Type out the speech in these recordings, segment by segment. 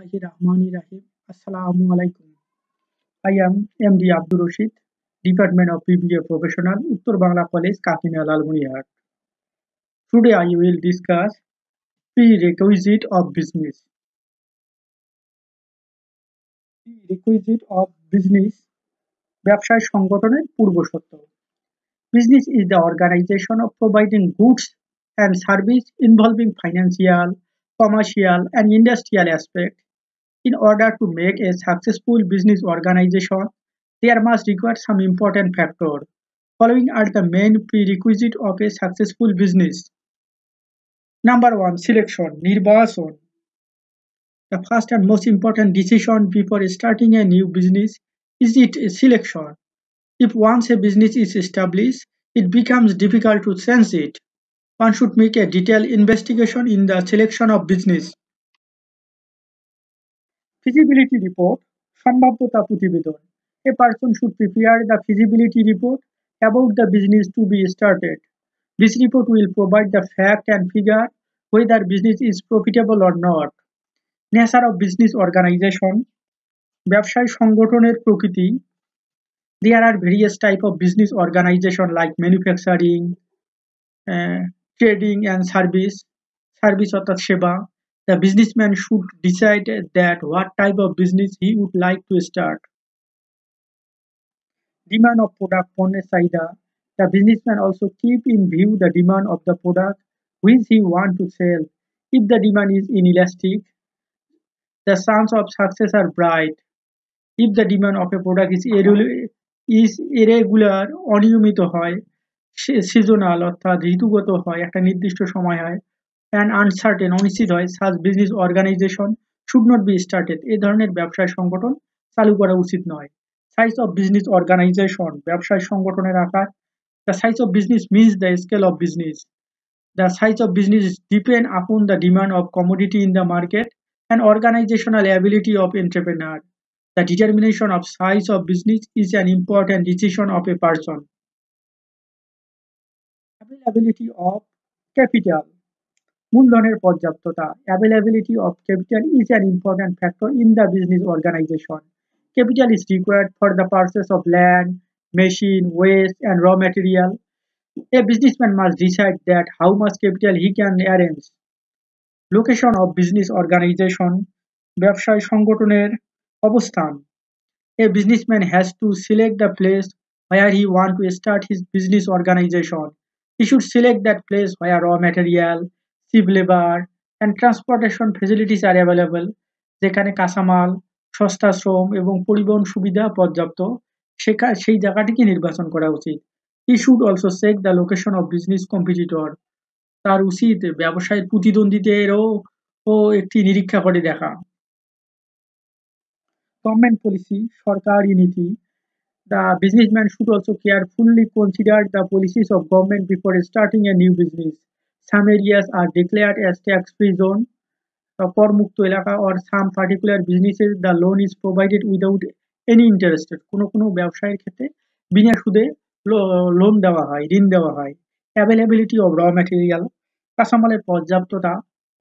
Bismillahirrahmanirrahim. Assalamu alaikum. I am MD Abdul Rashid, Department of PBA Professional, Uttar Bangla College, Kakinada, Lalbunihat. Today I will discuss prerequisite of business. Prerequisite of business ব্যবসায় সংগঠনের পূর্বশর্ত. Business is the organization of providing goods and service involving financial, commercial, and industrial aspects. In order to make a successful business organization, there must require some important factors. Following are the main prerequisites of a successful business. Number one, selection, nirbashan. The first and most important decision before starting a new business is its selection. If once a business is established, it becomes difficult to change it. One should make a detailed investigation in the selection of business. Feasibility report, সম্ভাব্যতা প্রতিবেদন. A person should prepare the feasibility report about the business to be started. This report will provide the fact and figure whether business is profitable or not. Nature of business organization, ব্যবসায় সংগঠনের প্রকৃতি. There are various type of business organization like manufacturing, trading and service অর্থাৎ সেবা. The businessman should decide that what type of business he would like to start. Demand of product, পণ্যের চাহিদা. The businessman also keep in view the demand of the product which he want to sell. If the demand is inelastic, the chances of success are bright. If the demand of a product is irregular, অনিয়মিত হয়, seasonal অর্থাৎ ঋতুগত হয়, একটা নির্দিষ্ট সময় হয়, and uncertain, অনিশ্চিত হয়, such business organization should not be started. এই ধরনের ব্যবসায় সংগঠন চালু করা উচিত নয়. Size of business organization, ব্যবসায় সংগঠনের আকার. The size of business means the scale of business. The size of business depend upon the demand of commodity in the market and organizational ability of entrepreneur. The determination of size of business is an important decision of a person. Availability of capital, মূলধনের পর্যাপ্ততা. Availability of capital is an important factor in the business organization. Capital is required for the purchase of land, machine, waste, and raw material. A businessman must decide that how much capital he can arrange. Location of business organization, ব্যবসায় সংগঠনের অবস্থান. A businessman has to select the place where he want to start his business organization. He should select that place where raw material, cheap labor, and transportation facilities are available. যেখানে কাঁচামাল, সস্তা শ্রম এবং পরিবহন সুবিধা পর্যাপ্ত, সেই জায়গাটিকে নির্বাচন করা উচিত. He should also check the location of business competitor. তার উচিত ব্যবসায়ের প্রতিদ্বন্দ্বীদেরও একটি নিরীক্ষা করে দেখা. Government policy, সরকারি নীতি. The businessman should also carefully consider the policies of government before starting a new business. Some areas are declared as tax-free zone, করমুক্ত এলাকা, or some particular businesses the loan is provided without any interest. কোনো ব্যবসায়ের ক্ষেত্রে বিনা সুদে loan দেওয়া হয়, ঋণ দেওয়া হয়. Availability of raw material, কাঁচামালের পর্যাপ্ততা.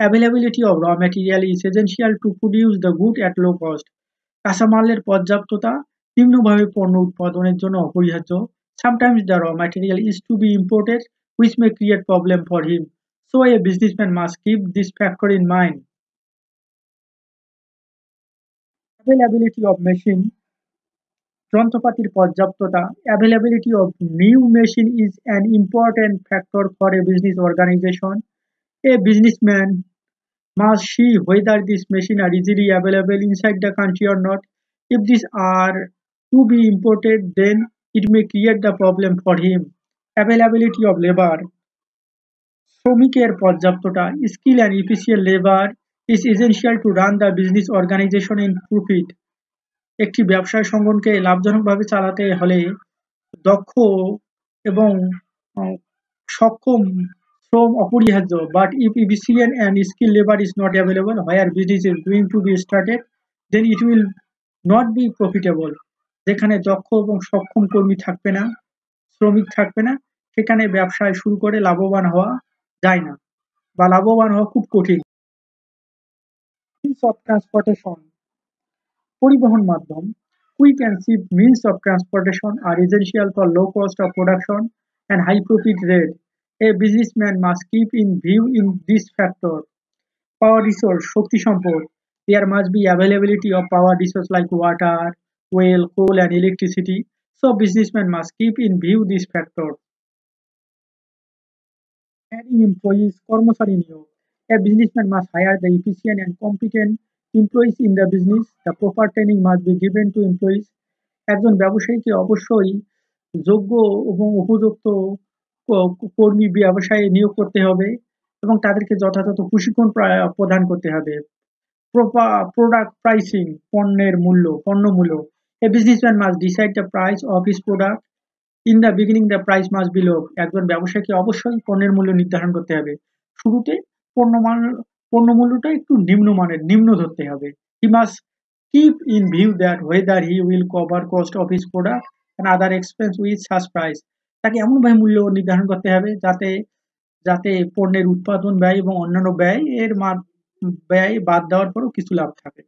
Availability of raw material is essential to produce the good at low cost. কাঁচামালের পর্যাপ্ততা নিম্নভাবে পণ্য উৎপাদনের জন্য অপরিহার্য. Sometimes the raw material is to be imported, which may create problem for him. So a businessman must keep this factor in mind. Availability of machine, যন্ত্রপাতির পর্যাপ্ততা. Availability of new machine is an important factor for a business organization. A businessman must see whether these machines are easily available inside the country or not. If these are to be imported, then it may create the problem for him. Availability of labor, শ্রমিকের পর্যাপ্ততা. Skill and efficient labor is essential to run the business organization in profit. একটি ব্যবসায় সংগঠনকে লাভজনকভাবে চালাতে হলে দক্ষ এবং সক্ষম শ্রম অপরিহার্য. But if efficient and skilled labor is not available where business is going to be started, then it will not be profitable. যেখানে দক্ষ এবং সক্ষম কর্মী থাকবে না, শ্রমিক থাকবে না, সেখানে ব্যবসায় শুরু করে লাভবান হওয়া যায় না বা লাভবান হওয়া খুব কঠিন. অফ ট্রান্সপোর্টেশন, পরিবহন মাধ্যম। Quick and cheap means of transportation are essential for low cost of production and high profit rate. A businessman must keep in view in this factor. Power resource, শক্তি সম্পদ। There must be availability of power resource like water, oil, coal and electricity. So businessman must keep in view this factor. Hiring employees, কর্মচারী নিয়োগ। A businessman must hire the efficient and competent employees in the business. The proper training must be given to employees. একজন ব্যবসায়ীকে অবশ্যই যোগ্য এবং উপযুক্ত কর্মী ব্যবসায়ে নিয়োগ করতে হবে এবং তাদেরকে যথাযথ প্রশিক্ষণ প্রদান করতে হবে। প্রোডাক্ট প্রাইসিং, পণ্য মূল্য। A businessman must decide the price of his product. In the beginning the price must be low. একজন ব্যবসায়ীকে অবশ্যই পণ্যের মূল্য নির্ধারণ করতে হবে। শুরুতে পণ্য মূল্যটা একটু নিম্ন ধরতে হবে। He must keep in view that whether he will cover cost of his product and other expense with such price. তাকে এমনভাবে মূল্য নির্ধারণ করতে হবে যাতে যাতে পণ্যের উৎপাদন ব্যয় এবং অন্যান্য ব্যয় ব্যয় বাদ দেওয়ার পরেও কিছু লাভ থাকে।